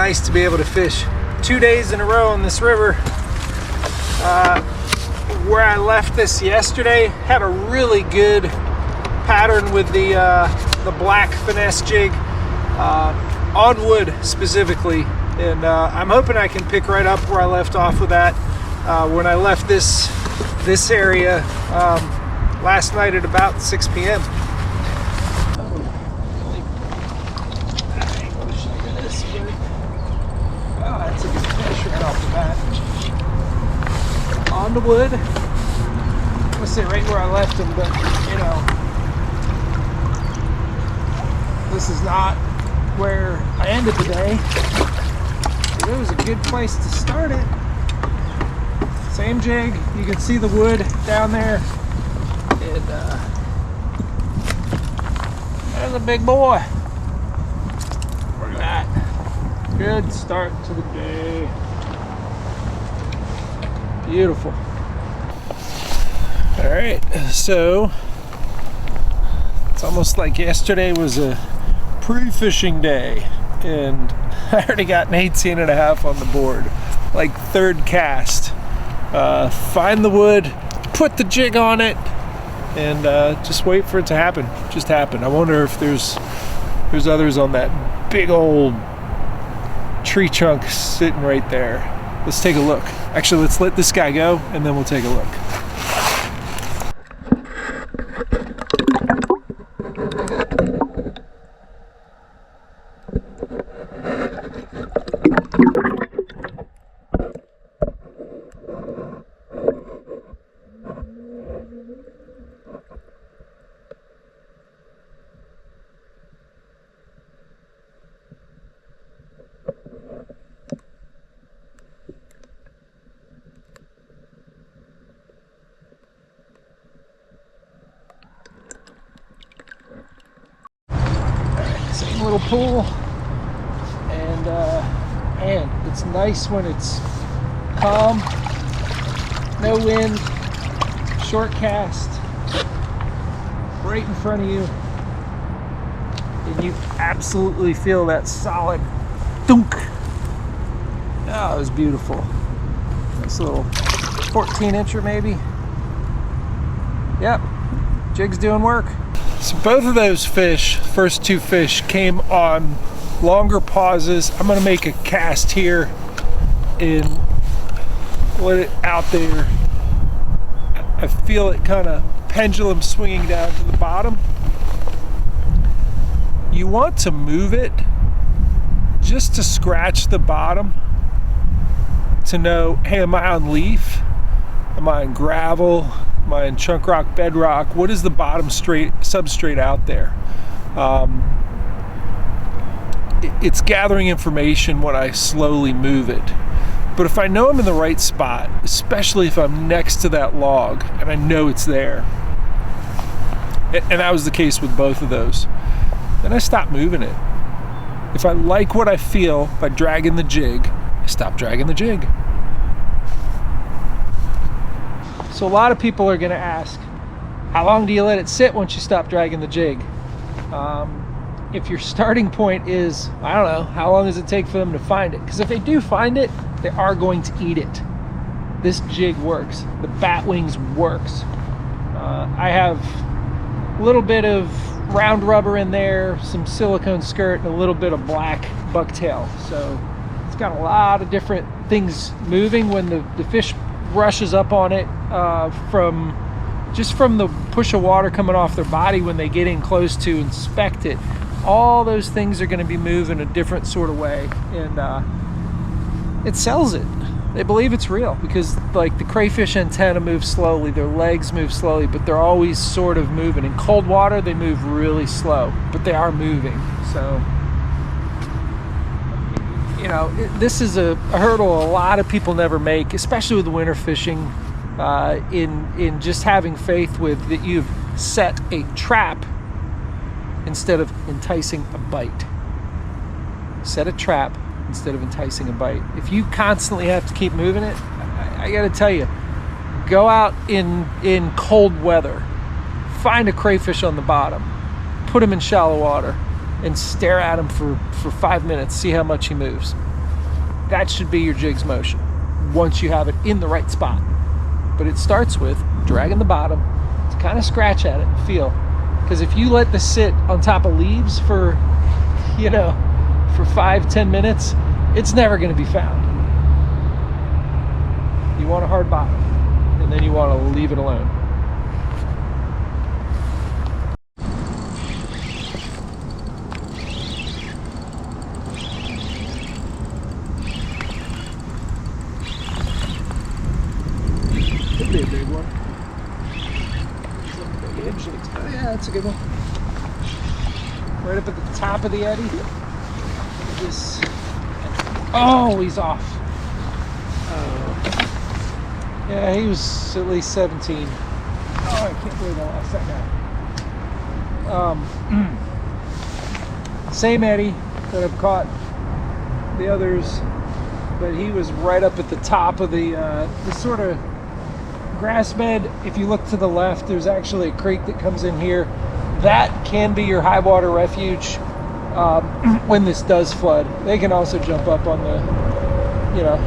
nice to be able to fish 2 days in a row on this river. Where I left this yesterday had a really good pattern with the black finesse jig on wood specifically, and I'm hoping I can pick right up where I left off with that when I left this area last night at about 6 p.m. That's a good fish right off the bat. On the wood. I'm gonna say right where I left him, but you know, this is not where I ended the day. But it was a good place to start it. Same jig. You can see the wood down there. And there's a big boy. Look at that. Good start to the day. Beautiful. All right, so it's almost like yesterday was a pre-fishing day, and I already got an 18.5 on the board, like third cast. Find the wood, put the jig on it, and just wait for it to happen. Just happen. I wonder if there's others on that big old tree chunk sitting right there. Let's take a look. Actually, let's let this guy go and then we'll take a look. Same little pool, and it's nice when it's calm, no wind, short cast, right in front of you, and you absolutely feel that solid thunk. Oh, it was beautiful. Nice little 14-incher maybe. Yep, jig's doing work. So both of those fish, first two fish, came on longer pauses. I'm gonna make a cast here and let it out there. I feel it kind of pendulum swinging down to the bottom. You want to move it just to scratch the bottom to know, hey, am I on leaf? Am I on gravel? Am I in chunk rock, bedrock? What is the bottom substrate out there? It's gathering information when I slowly move it. But if I know I'm in the right spot, especially if I'm next to that log and I know it's there, and that was the case with both of those, then I stop moving it. If I like what I feel by dragging the jig, I stop dragging the jig. So a lot of people are going to ask, how long do you let it sit once you stop dragging the jig? If your starting point is, I don't know, how long does it take for them to find it? Because if they do find it, they are going to eat it. This jig works. The bat wings works. I have a little bit of round rubber in there, some silicone skirt, and a little bit of black bucktail. So it's got a lot of different things moving when the fish rushes up on it from the push of water coming off their body when they get in close to inspect it. All those things are going to be moving a different sort of way, and it sells it. They believe it's real because, like, the crayfish antenna moves slowly, their legs move slowly, but they're always sort of moving. In cold water, they move really slow, but they are moving. So, you know, this is a hurdle a lot of people never make, especially with winter fishing, in just having faith with that you've set a trap instead of enticing a bite. Set a trap instead of enticing a bite. If you constantly have to keep moving it, I gotta tell you, go out in cold weather, find a crayfish on the bottom, put him in shallow water, and stare at him for 5 minutes, see how much he moves. That should be your jig's motion once you have it in the right spot. But it starts with dragging the bottom to kind of scratch at it and feel. Because if you let this sit on top of leaves for, for 5-10 minutes, it's never going to be found. You want a hard bottom, and then you want to leave it alone. Could be a big one. Oh yeah, that's a good one. Right up at the top of the eddy. Oh, he's off. Yeah, he was at least 17. Oh, I can't believe I lost that guy. Same eddy that I've caught the others, but he was right up at the top of the sort of grass bed. If you look to the left, there's actually a creek that comes in here. That can be your high water refuge when this does flood. They can also jump up on the,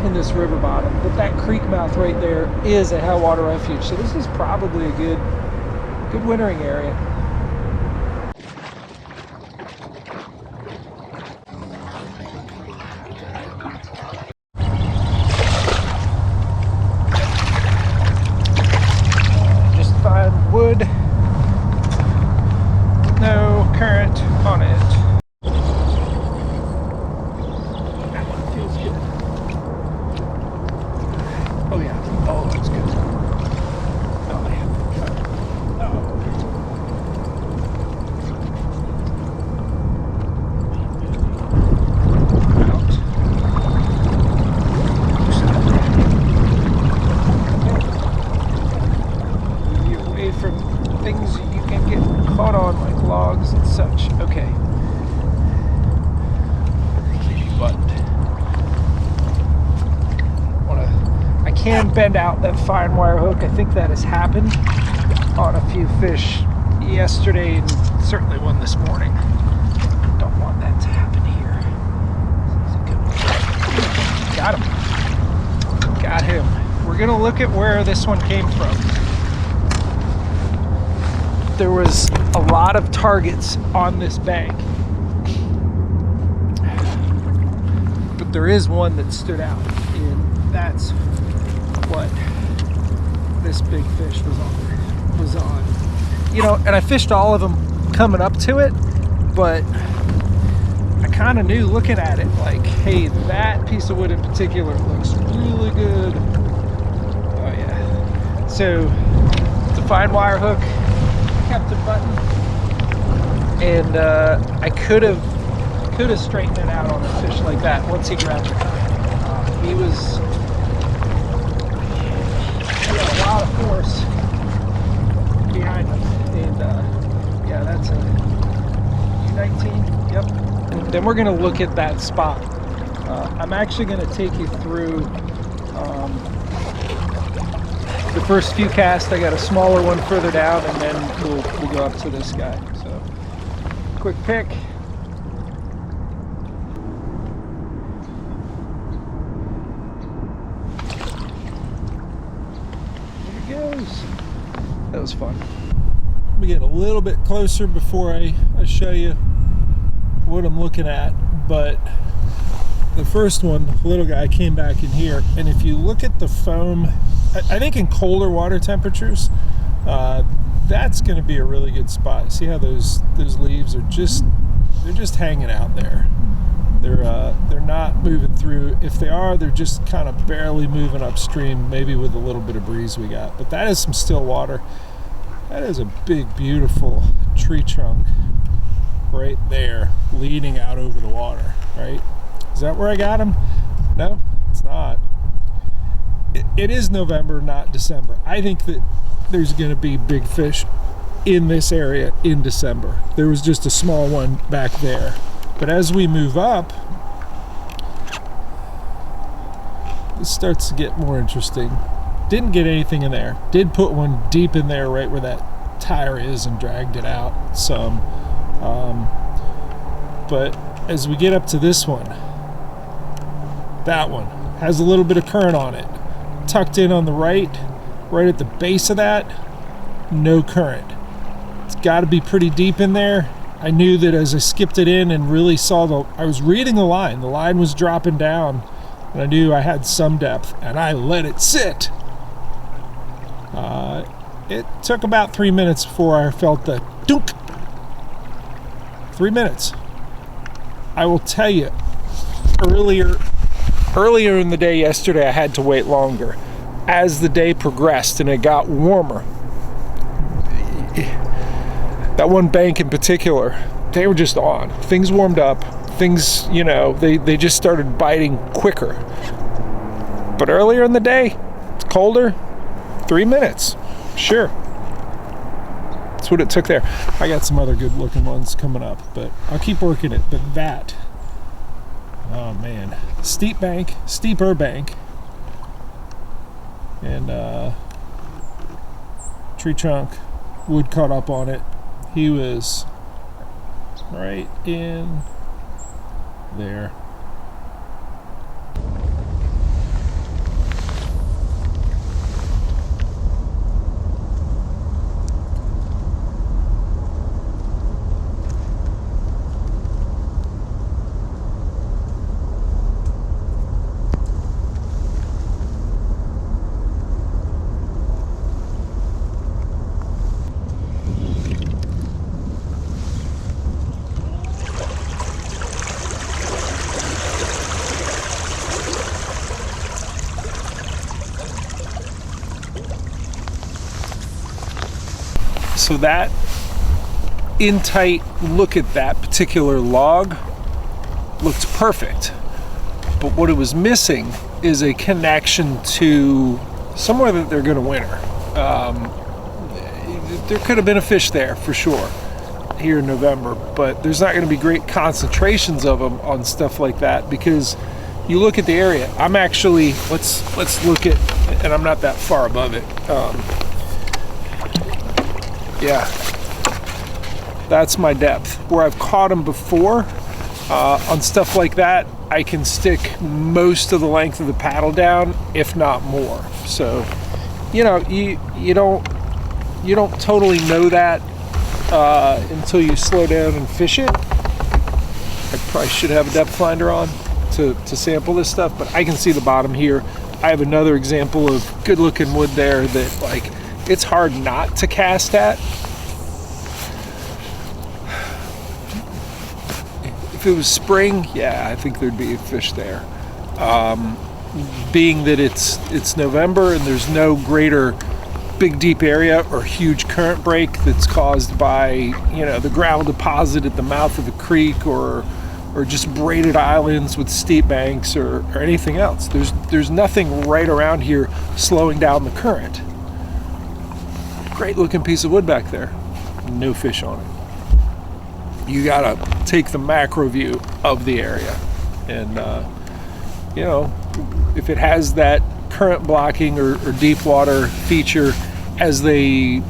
in this river bottom. But that creek mouth right there is a high water refuge. So this is probably a good wintering area. Wood, no current on it. That one feels good. Oh yeah, oh that's good. Oh yeah. From things you can get caught on, like logs and such. Okay. But I can bend out that fine wire hook. I think that has happened on a few fish yesterday and certainly one this morning. Don't want that to happen here. Got him. Got him. We're gonna look at where this one came from. There was a lot of targets on this bank, but there is one that stood out, and that's what this big fish was on. And I fished all of them coming up to it, but I kind of knew looking at it, like, hey, that piece of wood in particular looks really good. Oh yeah. So it's a fine wire hook. Kept it button, and I could have straightened it out on a fish like that once he grabbed it. He had a lot of force behind him, and yeah, that's a U19. Yep. And then we're gonna look at that spot. I'm actually gonna take you through the first few casts. I got a smaller one further down, and then we'll go up to this guy. So, quick pick. There he goes. That was fun. Let me get a little bit closer before I show you what I'm looking at. But the first one, the little guy, came back in here, and if you look at the foam, I think in colder water temperatures, that's going to be a really good spot. See how those leaves are they're just hanging out there. They're not moving through. If they are, they're just kind of barely moving upstream, maybe with a little bit of breeze we got. But that is some still water. That is a big, beautiful tree trunk right there, leading out over the water. Right? Is that where I got him? No, it's not. It is November, not December. I think that there's going to be big fish in this area in December. There was just a small one back there. But as we move up, this starts to get more interesting. Didn't get anything in there. Did put one deep in there right where that tire is and dragged it out some. But as we get up to this one, That one has a little bit of current on it. Tucked in on the right at the base of that, no current. It's got to be pretty deep in there. I knew that as I skipped it in and really saw I was reading the line was dropping down, and I knew I had some depth, and I let it sit. It took about 3 minutes before I felt the dunk. 3 minutes. I will tell you, earlier in the day yesterday, I had to wait longer. As the day progressed and it got warmer, that one bank in particular, they were just on. Things warmed up. Things, they just started biting quicker. But earlier in the day, it's colder. 3 minutes. Sure. That's what it took there. I got some other good looking ones coming up, but I'll keep working it. But that, oh man, steeper bank, and tree trunk, wood caught up on it. He was right in there. So that in tight look at that particular log looked perfect, but what it was missing is a connection to somewhere that they're going to winter. There could have been a fish there for sure here in November, but there's not going to be great concentrations of them on stuff like that, because you look at the area. I'm actually, let's look at, and I'm not that far above it. Yeah, that's my depth. Where I've caught them before, on stuff like that, I can stick most of the length of the paddle down, if not more. So, you don't totally know that until you slow down and fish it. I probably should have a depth finder on to sample this stuff, but I can see the bottom here. I have another example of good looking wood there that it's hard not to cast at. If it was spring, yeah, I think there'd be a fish there. Being that it's November and there's no greater big deep area or huge current break that's caused by the gravel deposit at the mouth of a creek or just braided islands with steep banks or anything else. There's nothing right around here slowing down the current. Great looking piece of wood back there. No fish on it. You gotta take the macro view of the area, and if it has that current blocking or deep water feature as they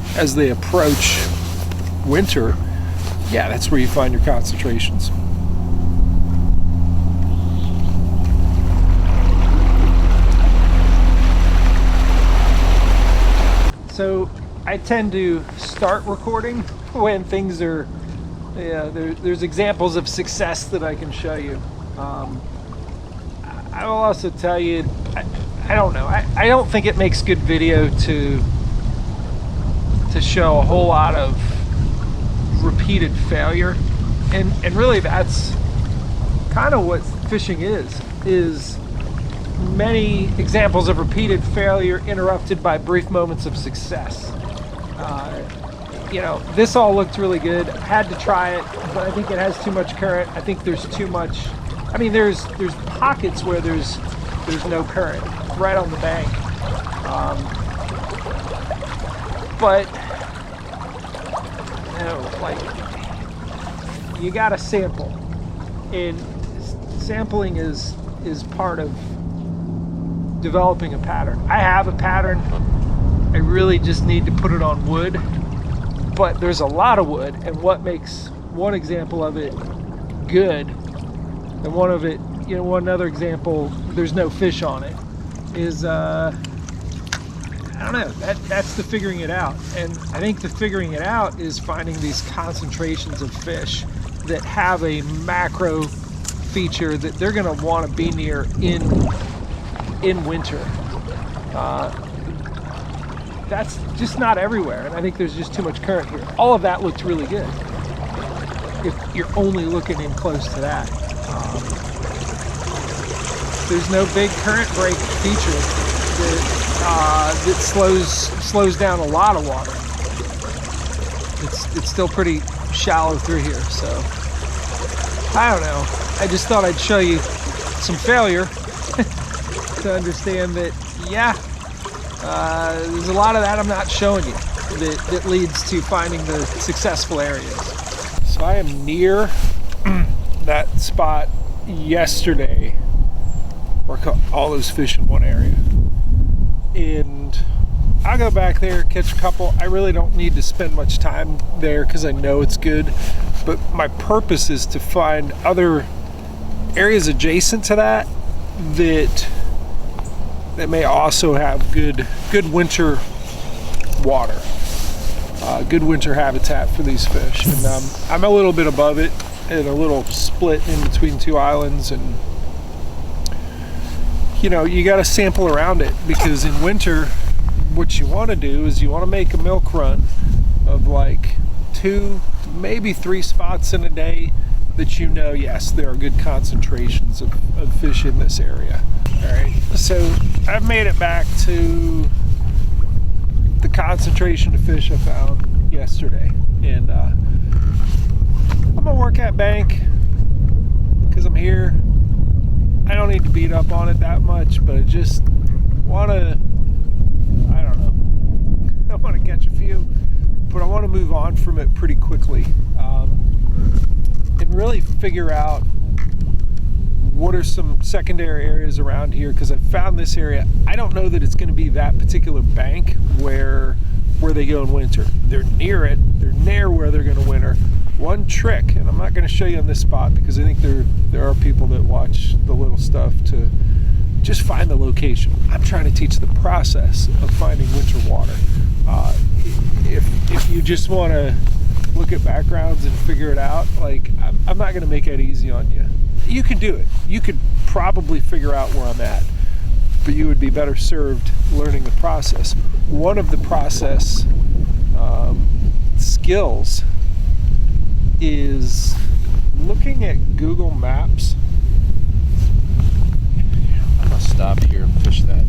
approach winter, yeah, that's where you find your concentrations. So I tend to start recording when things are, there's examples of success that I can show you. I will also tell you, I don't know, I don't think it makes good video to show a whole lot of repeated failure, and really that's kind of what fishing is many examples of repeated failure interrupted by brief moments of success. This all looked really good. I had to try it, but I think it has too much current. I think there's too much. I mean, there's pockets where there's no current right on the bank, but you gotta sample, and sampling is part of developing a pattern. I have a pattern. I really just need to put it on wood, but there's a lot of wood, and what makes one example of it good and one of it you know, one other example, there's no fish on it, is I don't know, that's the figuring it out. And I think the figuring it out is finding these concentrations of fish that have a macro feature that they're going to want to be near in winter. That's just not everywhere, and I think there's just too much current here. All of that looked really good if you're only looking in close to that. There's no big current break feature that slows down a lot of water. It's still pretty shallow through here, so I don't know. I just thought I'd show you some failure to understand that, yeah, there's a lot of that I'm not showing you that leads to finding the successful areas. So I am near that spot yesterday where I caught all those fish in one area. And I'll go back there, catch a couple. I really don't need to spend much time there because I know it's good. But my purpose is to find other areas adjacent to that that may also have good winter water, good winter habitat for these fish. And I'm a little bit above it in a little split in between two islands, and you know, you got to sample around it, because in winter what you want to do is you want to make a milk run of like 2, maybe 3 spots in a day that you know, yes, there are good concentrations of fish in this area. All right, so I've made it back to the concentration of fish I found yesterday, and I'm gonna work that bank because I'm here. I don't need to beat up on it that much, but I just want to, I don't know, I want to catch a few, but I want to move on from it pretty quickly, and really figure out what are some secondary areas around here, because I found this area. I don't know that it's going to be that particular bank where they go in winter. They're near it. They're near where they're going to winter. One trick, and I'm not going to show you on this spot because I think there are people that watch the little stuff to just find the location. I'm trying to teach the process of finding winter water. If you just want to look at backgrounds and figure it out, like, I'm not going to make that easy on you. You can do it. You could probably figure out where I'm at, but you would be better served learning the process. One of the process skills is looking at Google Maps. I'm gonna stop here and fish that.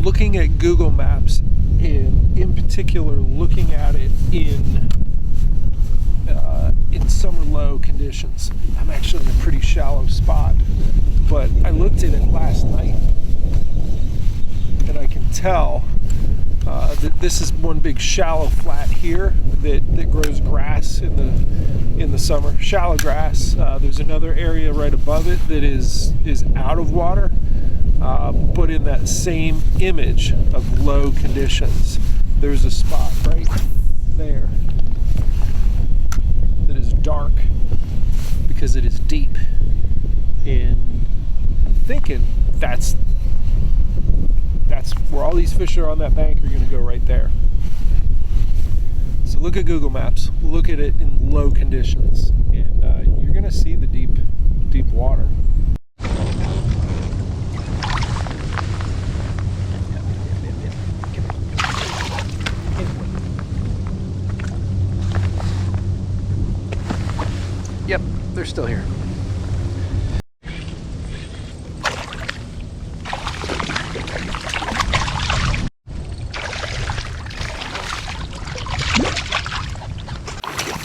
Looking at Google Maps, and in particular looking at it in summer low conditions. I'm actually in a pretty shallow spot, but I looked at it last night, and I can tell that this is one big shallow flat here that grows grass in the summer, shallow grass. There's another area right above it that is out of water, but in that same image of low conditions, there's a spot right there that is dark because it is deep, and I'm thinking that's where all these fish are on that bank are going to go right there. So look at Google Maps, look at it in low conditions, and you're going to see the deep water. Yep, they're still here.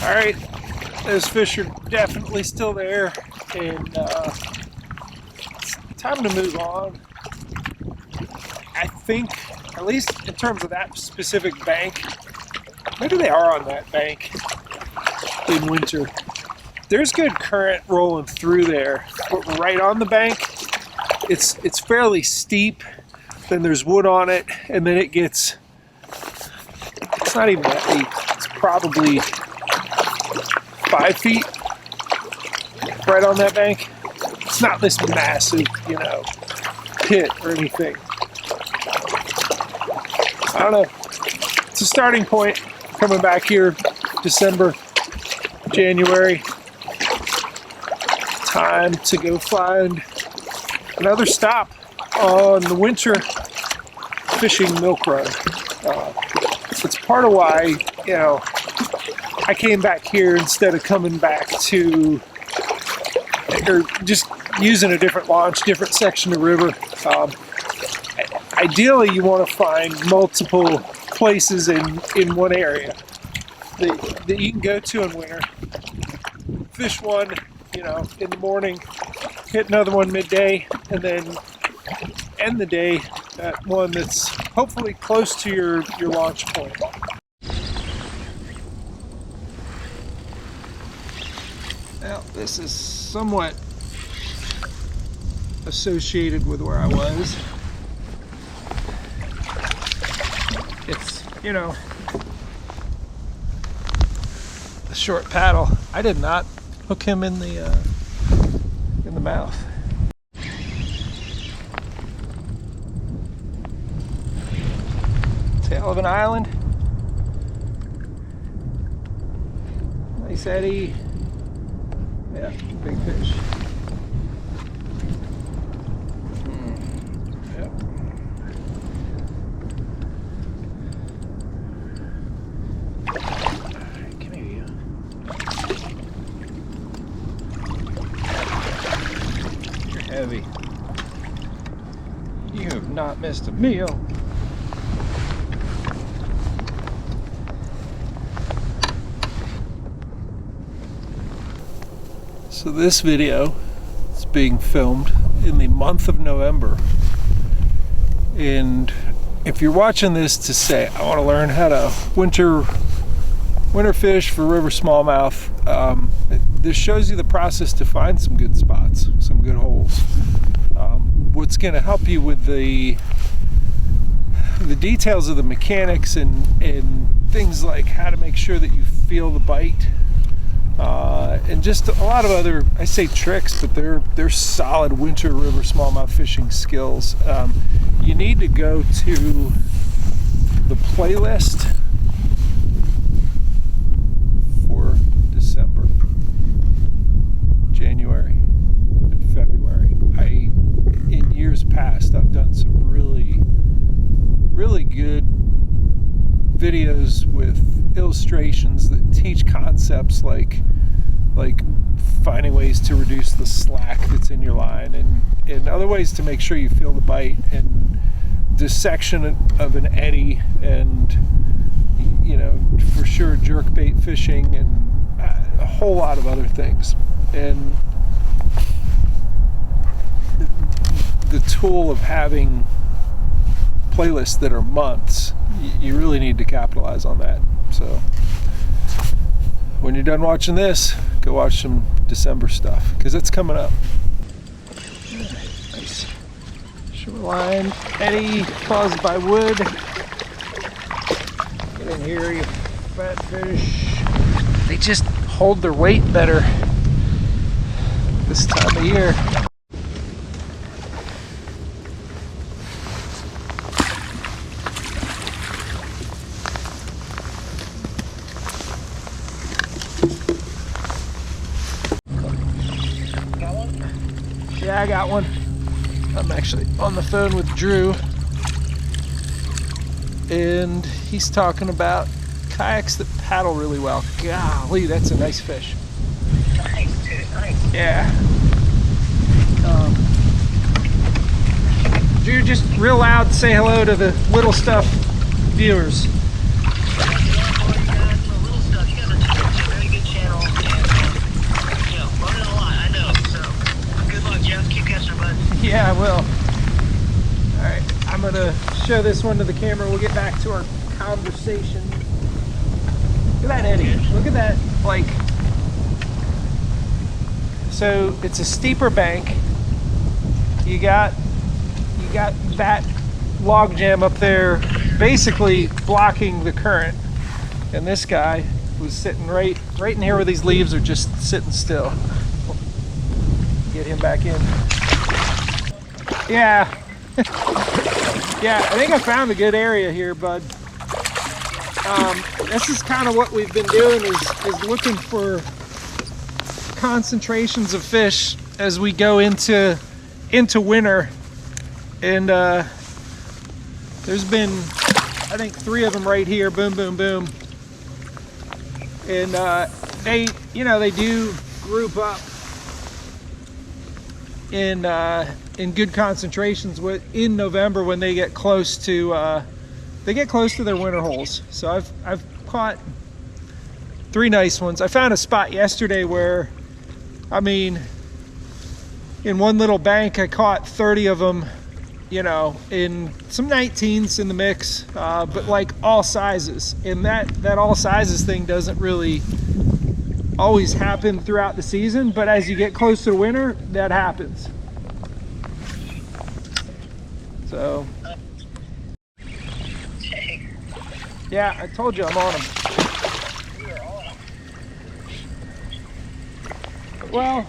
All right, those fish are definitely still there, and it's time to move on. I think, at least in terms of that specific bank, maybe they are on that bank in winter. There's good current rolling through there, but right on the bank, it's fairly steep. Then there's wood on it, and then it's not even that deep. It's probably 5 feet right on that bank. It's not this massive, you know, pit or anything. I don't know. It's a starting point. Coming back here, December, January. Time to go find another stop on the winter fishing milk run. It's part of why, you know, I came back here instead of coming back to, or just using a different launch, different section of river. Ideally, you want to find multiple places in one area that you can go to in winter. Fish one, you know, in the morning, hit another one midday, and then end the day at one that's hopefully close to your launch point. Now, this is somewhat associated with where I was. It's, you know, a short paddle. I did not hook him in the mouth. Tail of an island. Nice eddy. Yeah, big fish. Yep. Alright, come here, you. You're heavy. You have not missed a meal. So this video is being filmed in the month of November, and if you're watching this to say, I want to learn how to winter fish for river smallmouth, this shows you the process to find some good spots, some good holes. What's going to help you with the details of the mechanics and things like how to make sure that you feel the bite. And just a lot of other, I say tricks, but they're solid winter river smallmouth fishing skills. You need to go to the playlist for December, January, and February. In years past, I've done some really good videos with illustrations that teach concepts like finding ways to reduce the slack that's in your line, and other ways to make sure you feel the bite, and dissection of an eddy, and, you know, for sure jerkbait fishing, and a whole lot of other things. And the tool of having playlists that are months, you really need to capitalize on that. So when you're done watching this, go watch some December stuff, because it's coming up. Nice shoreline eddy caused by wood. Get in here, you fat fish. They just hold their weight better this time of year. Yeah, I got one. I'm actually on the phone with Drew, and he's talking about kayaks that paddle really well. Golly, that's a nice fish. Nice, dude, nice. Yeah. Drew, just real loud, say hello to the Little Stuff viewers. Yeah, I will. Alright, I'm gonna show this one to the camera. We'll get back to our conversation. Look at that eddy. Look at that, like, so it's a steeper bank. You got that log jam up there basically blocking the current. And this guy was sitting right in here where these leaves are just sitting still. get him back in. Yeah. Yeah, I think I found a good area here, bud. This is kind of what we've been doing is looking for concentrations of fish as we go into winter. And there's been, I think, 3 of them right here. Boom, boom, boom. And they do group up in good concentrations in November when they get close to their winter holes. So I've caught 3 nice ones. I found a spot yesterday where, I mean, in one little bank I caught 30 of them, in some 19s in the mix, but like all sizes. And that all sizes thing doesn't really always happen throughout the season, but as you get close to the winter, that happens. So yeah, I told you I'm on them. Well,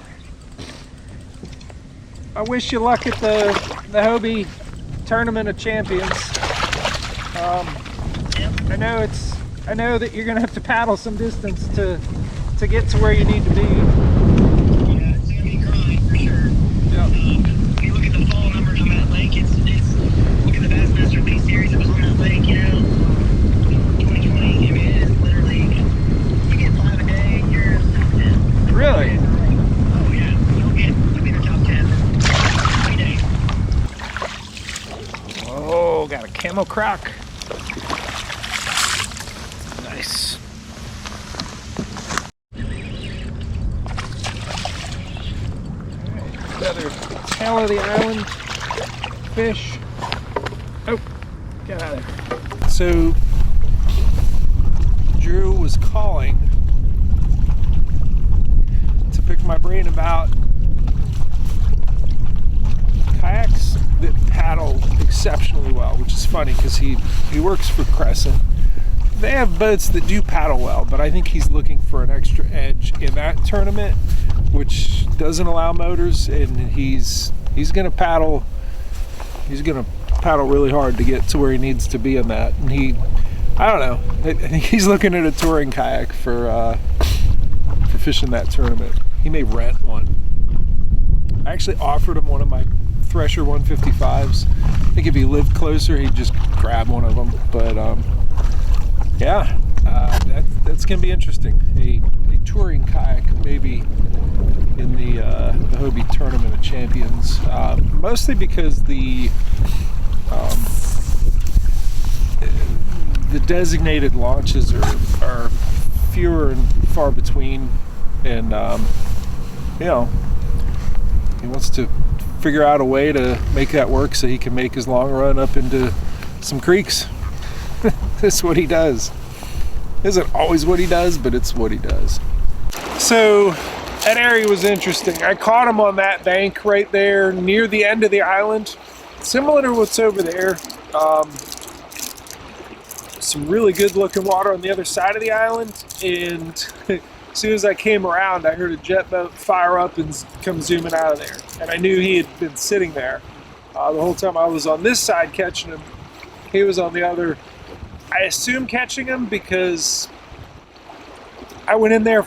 I wish you luck at the Hobie Tournament of Champions. I know that you're gonna have to paddle some distance to get to where you need to be. Yeah, it's gonna be a grind for sure. Yep. If you look at the fall numbers on that lake, it's look at the Bassmaster Big Series that was on that lake, 2020. I mean, it is literally, you get 5 a day, you're in the top 10. Really? Oh yeah, you'll be in the top 10 every day. Oh, got a camo croc. Nice. Another tail of the island fish. Oh, get out of there. So Drew was calling to pick my brain about kayaks that paddle exceptionally well, which is funny because he works for Crescent. They have boats that do paddle well, but I think he's looking for an extra edge in that tournament, which doesn't allow motors, and he's gonna paddle really hard to get to where he needs to be on that. And I don't know, I think he's looking at a touring kayak for fishing that tournament. He may rent one. I actually offered him one of my Thresher 155s. I think if he lived closer, he'd just grab one of them. But yeah, that's gonna be interesting. A touring kayak, maybe in the Hobie Tournament of Champions, mostly because the designated launches are fewer and far between, and he wants to figure out a way to make that work so he can make his long run up into some creeks. That's what he does. Isn't always what he does, but it's what he does. So that area was interesting. I caught him on that bank right there near the end of the island, similar to what's over there. Some really good looking water on the other side of the island, and as soon as I came around, I heard a jet boat fire up and come zooming out of there, and I knew he had been sitting there the whole time. I was on this side catching him, he was on the other. I assume catching him because I went in there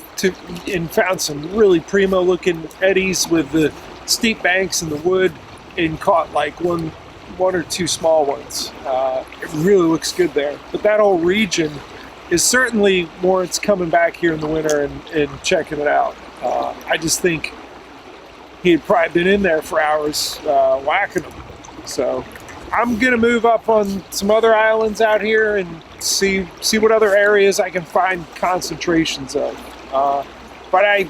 and found some really primo looking eddies with the steep banks and the wood, and caught like one or two small ones. It really looks good there. But that whole region is certainly warrants coming back here in the winter and checking it out. I just think he had probably been in there for hours whacking them. So I'm gonna move up on some other islands out here and see what other areas I can find concentrations of. But I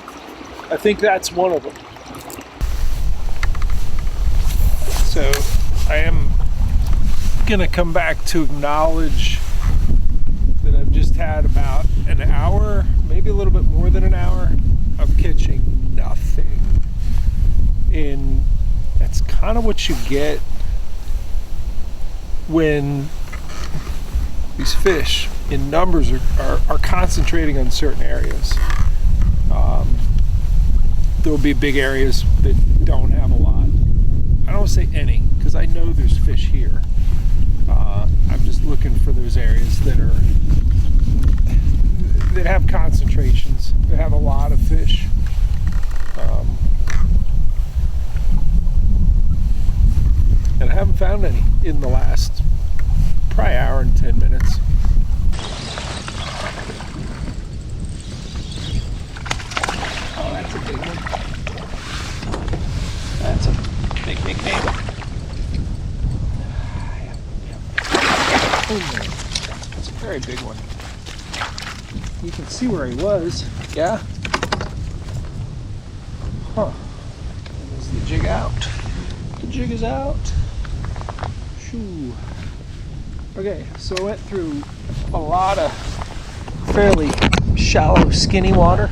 think that's one of them. So I am gonna come back to acknowledge that I've just had about an hour, maybe a little bit more than an hour, of catching nothing. And that's kind of what you get when these fish in numbers are concentrating on certain areas. There will be big areas that don't have a lot. I don't say any, because I know there's fish here. I'm just looking for those areas that have concentrations, that have a lot of fish. And I haven't found any in the last probably hour and 10 minutes. Oh, that's a big one. That's a big name. Oh, that's a very big one. You can see where he was. Yeah? Huh. Is the jig out? The jig is out. Shoo. Okay, so I went through a lot of fairly shallow, skinny water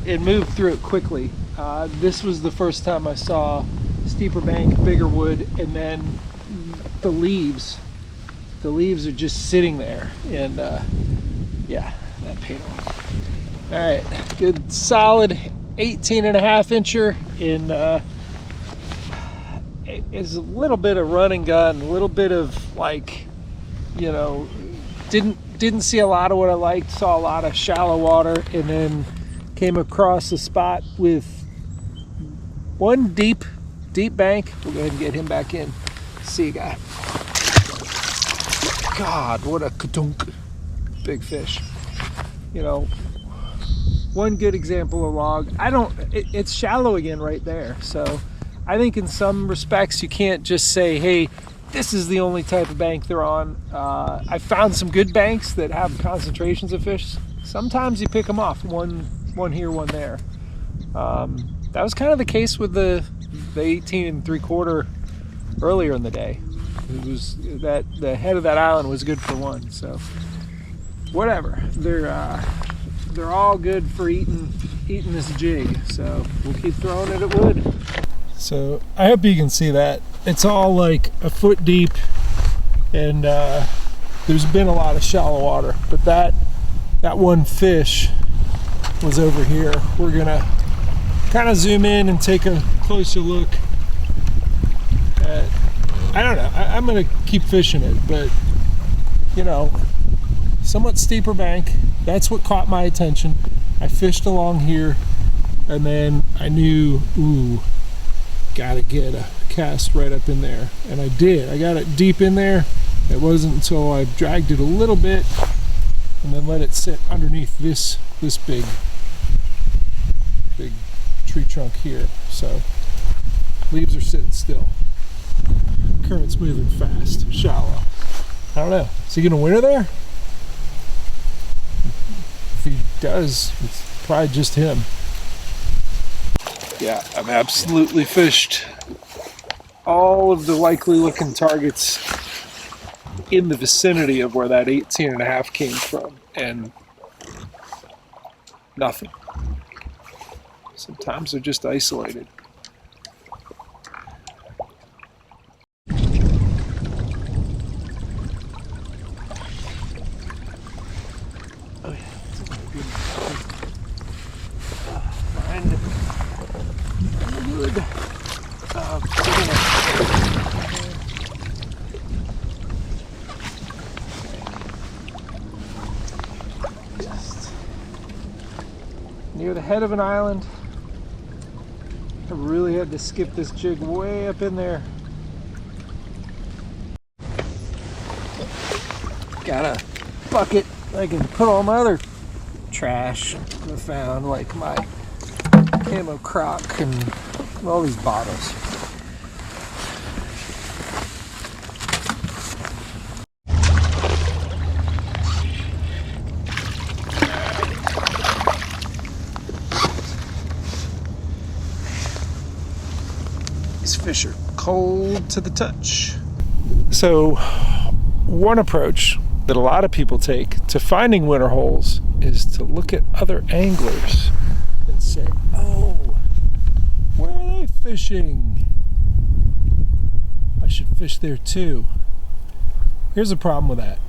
and moved through it quickly. This was the first time I saw steeper bank, bigger wood, and then the leaves. The leaves are just sitting there, and yeah, that paid off. All right, good solid 18.5 incher in. It's a little bit of run and gun, a little bit of like, you know, didn't see a lot of what I liked, saw a lot of shallow water, and then came across a spot with one deep bank. We'll go ahead and get him back in. See you, guy. God, what a kadunk. Big fish. You know, one good example of log. It's shallow again right there. So I think in some respects you can't just say, hey, this is the only type of bank they're on. I found some good banks that have concentrations of fish. Sometimes you pick them off, one here, one there. That was kind of the case with the 18 3/4 earlier in the day. It was that the head of that island was good for one. So whatever, they're all good for eating this jig. So we'll keep throwing it at wood. So I hope you can see that. It's all like a foot deep, and there's been a lot of shallow water, but that one fish was over here. We're gonna kind of zoom in and take a closer look at, I don't know, I'm gonna keep fishing it, but you know, somewhat steeper bank. That's what caught my attention. I fished along here, and then I knew, ooh, gotta get a cast right up in there, and I did. I got it deep in there. It wasn't until I dragged it a little bit and then let it sit underneath this big tree trunk here. So leaves are sitting still. Current's moving fast, shallow. I don't know. Is he gonna winter there? If he does, it's probably just him. Yeah, I've absolutely fished all of the likely looking targets in the vicinity of where that 18.5 came from, and nothing. Sometimes they're just isolated. Oh yeah, find wood. Just near the head of an island. I really had to skip this jig way up in there. Got a bucket I can put all my other trash I found, like my camo crock and all these bottles. These fish are cold to the touch. So one approach that a lot of people take to finding winter holes is to look at other anglers and say, oh, where are they fishing? I should fish there too. Here's the problem with that.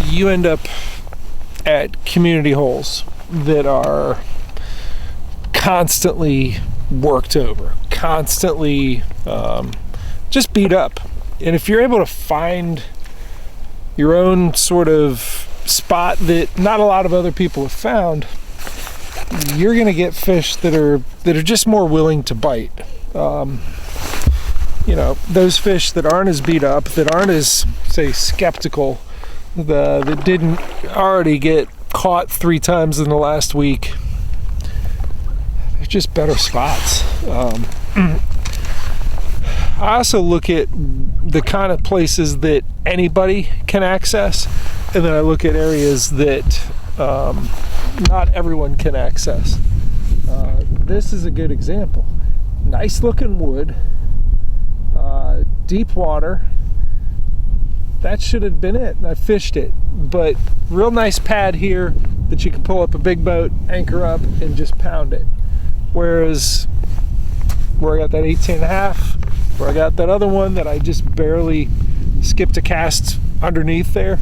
You end up at community holes that are constantly worked over, constantly just beat up. And if you're able to find your own sort of spot that not a lot of other people have found, you're going to get fish that are just more willing to bite. You know, those fish that aren't as beat up, that aren't as, say, skeptical, that didn't already get caught 3 times in the last week, they're just better spots. I also look at the kind of places that anybody can access, and then I look at areas that not everyone can access. This is a good example. Nice looking wood, deep water. That should have been it. I fished it, but real nice pad here that you can pull up a big boat, anchor up, and just pound it. Whereas where I got that 18.5, where I got that other one that I just barely skipped a cast underneath there,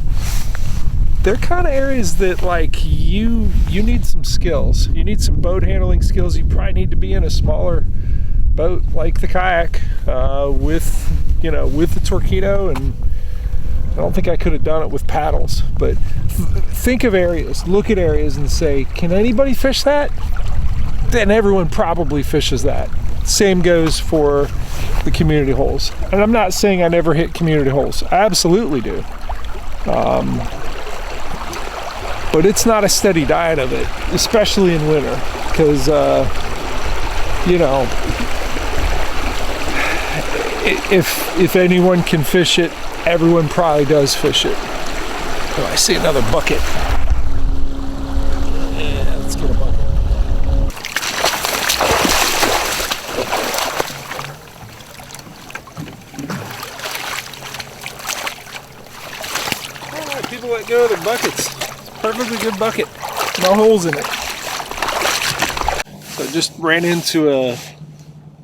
they're kind of areas that, like, you need some skills. You need some boat handling skills. You probably need to be in a smaller boat like the Kayak with the Torpedo, and I don't think I could have done it with paddles. But think of areas, look at areas and say, can anybody fish that? Then everyone probably fishes that. Same goes for the community holes. And I'm not saying I never hit community holes. I absolutely do. But it's not a steady diet of it, especially in winter, because, if anyone can fish it, everyone probably does fish it. Oh, I see another bucket. Yeah, let's get a bucket. Oh, people let go of their buckets. Perfectly good bucket, no holes in it. So I just ran into a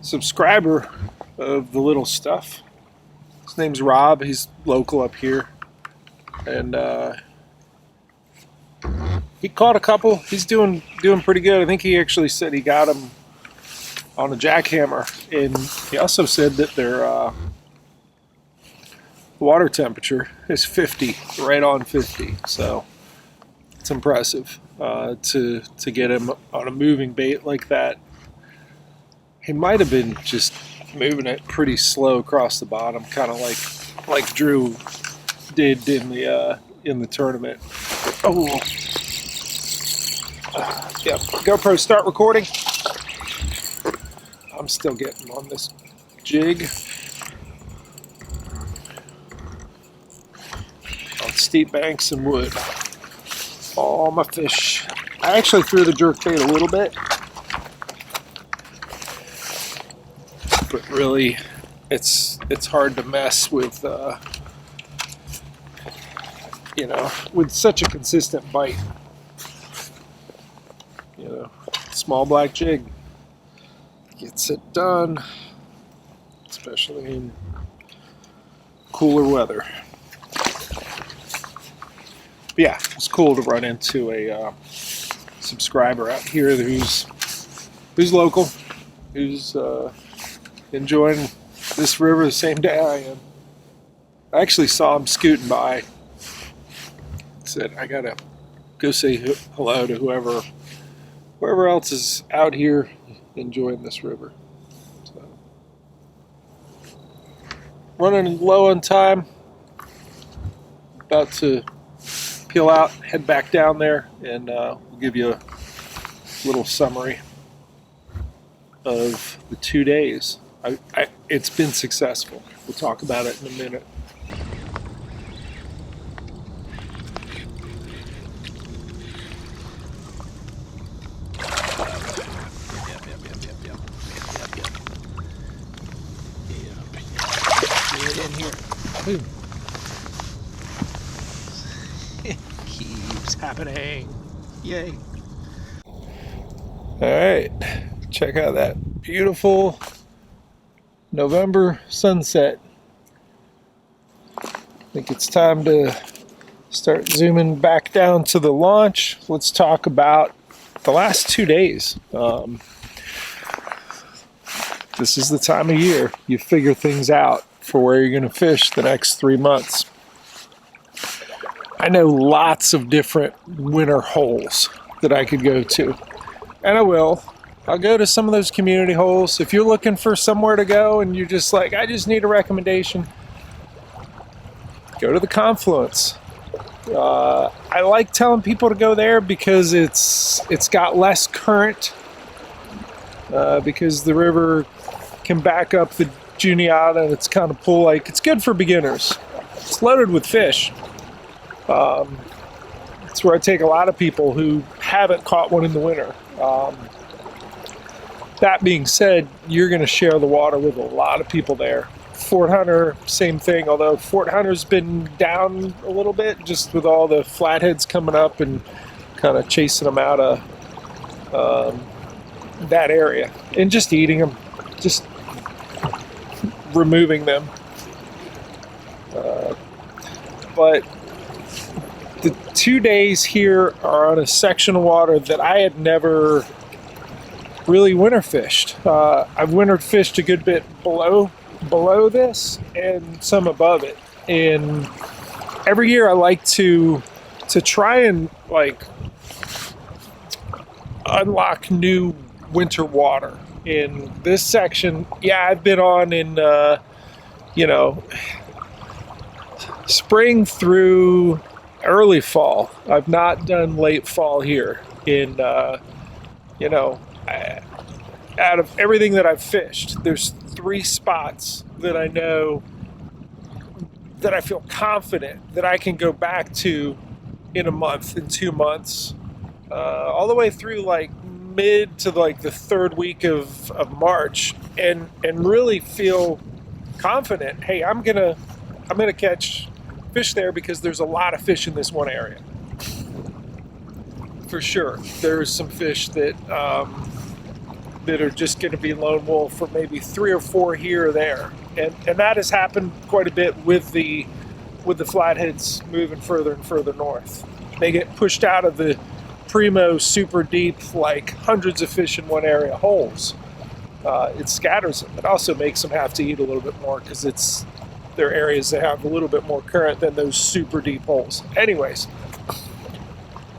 subscriber of the little stuff. His name's Rob. He's local up here, and he caught a couple. He's doing pretty good. I think he actually said he got them on a jackhammer, and he also said that their water temperature is 50, right on 50. So it's impressive to get him on a moving bait like that. He might have been just moving it pretty slow across the bottom, kind of like Drew did in the tournament. Oh, yeah. GoPro, start recording. I'm still getting on this jig on steep banks and wood. All my fish. I actually threw the jerk bait a little bit, but really it's hard to mess with with such a consistent bite. Small black jig gets it done, especially in cooler weather. But yeah, it's cool to run into a subscriber out here who's local, who's enjoying this river the same day I am. I actually saw him scooting by. Said, I gotta go say hello to whoever else is out here enjoying this river. So, running low on time. About to peel out, head back down there, and we'll give you a little summary of the 2 days. It's been successful. We'll talk about it in a minute. In here. Boom. Keeps happening. Yay. All right, check out that beautiful November sunset. I think it's time to start zooming back down to the launch. Let's talk about the last 2 days. this is the time of year you figure things out for where you're going to fish the next 3 months. I know lots of different winter holes that I could go to, and I will. I'll go to some of those community holes. If you're looking for somewhere to go and you're just like, I just need a recommendation, go to the Confluence. I like telling people to go there because it's got less current, because the river can back up the Juniata and it's kind of pool like. It's good for beginners. It's loaded with fish. It's where I take a lot of people who haven't caught one in the winter. That being said, you're going to share the water with a lot of people there. Fort Hunter, same thing, although Fort Hunter's been down a little bit just with all the flatheads coming up and kind of chasing them out of that area and just eating them, just removing them. But the 2 days here are on a section of water that I had never really winter fished. I've winter fished a good bit below this and some above it. And every year I like to try and like unlock new winter water. In this section, yeah, I've been on in spring through early fall. I've not done late fall here. In out of everything that I've fished, there's 3 spots that I know that I feel confident that I can go back to in a month, in 2 months, all the way through like mid to like the 3rd week of March, and really feel confident. Hey, I'm gonna catch fish there because there's a lot of fish in this one area. For sure, there's some fish that are just going to be lone wolf, or maybe 3 or 4 here or there, and that has happened quite a bit with the flatheads moving further and further north. They get pushed out of the primo super deep, like hundreds of fish in one area holes. It scatters them. It also makes them have to eat a little bit more because they're areas that have a little bit more current than those super deep holes. Anyways,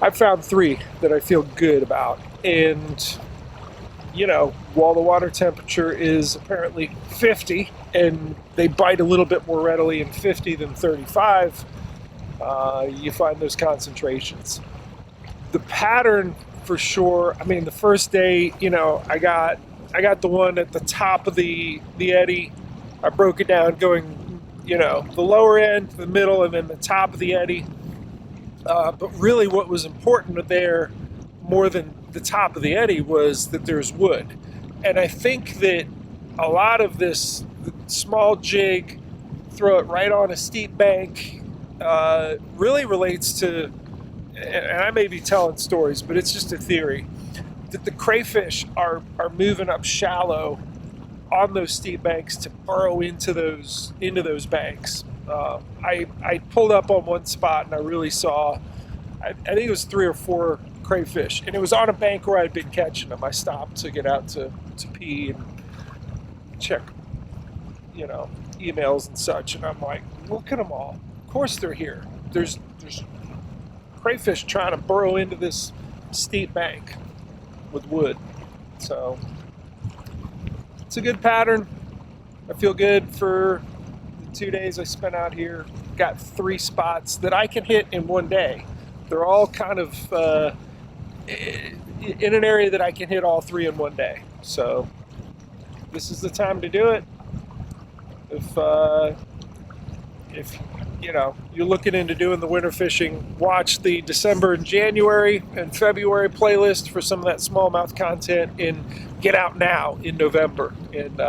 I've found 3 that I feel good about, and while the water temperature is apparently 50 and they bite a little bit more readily in 50 than 35, you find those concentrations. The pattern for sure, I mean, the first day, I got the one at the top of the eddy. I broke it down going, the lower end, the middle, and then the top of the eddy. But really what was important there, more than the top of the eddy, was that there's wood. And I think that a lot of this small jig, throw it right on a steep bank, really relates to, and I may be telling stories, but it's just a theory, that the crayfish are moving up shallow on those steep banks to burrow into those banks. I pulled up on one spot and I really saw, I think it was 3 or 4 crayfish, and it was on a bank where I'd been catching them. I stopped to get out to pee and check, emails and such, and I'm like, look at them all. Of course they're here. There's crayfish trying to burrow into this steep bank with wood. So it's a good pattern. I feel good for the 2 days I spent out here. Got 3 spots that I can hit in one day. They're all kind of in an area that I can hit all 3 in one day. So this is the time to do it. If you're looking into doing the winter fishing, watch the December and January and February playlist for some of that smallmouth content, and get out now in November and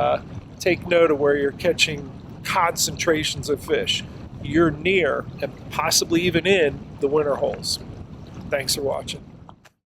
take note of where you're catching concentrations of fish. You're near and possibly even in the winter holes. Thanks for watching.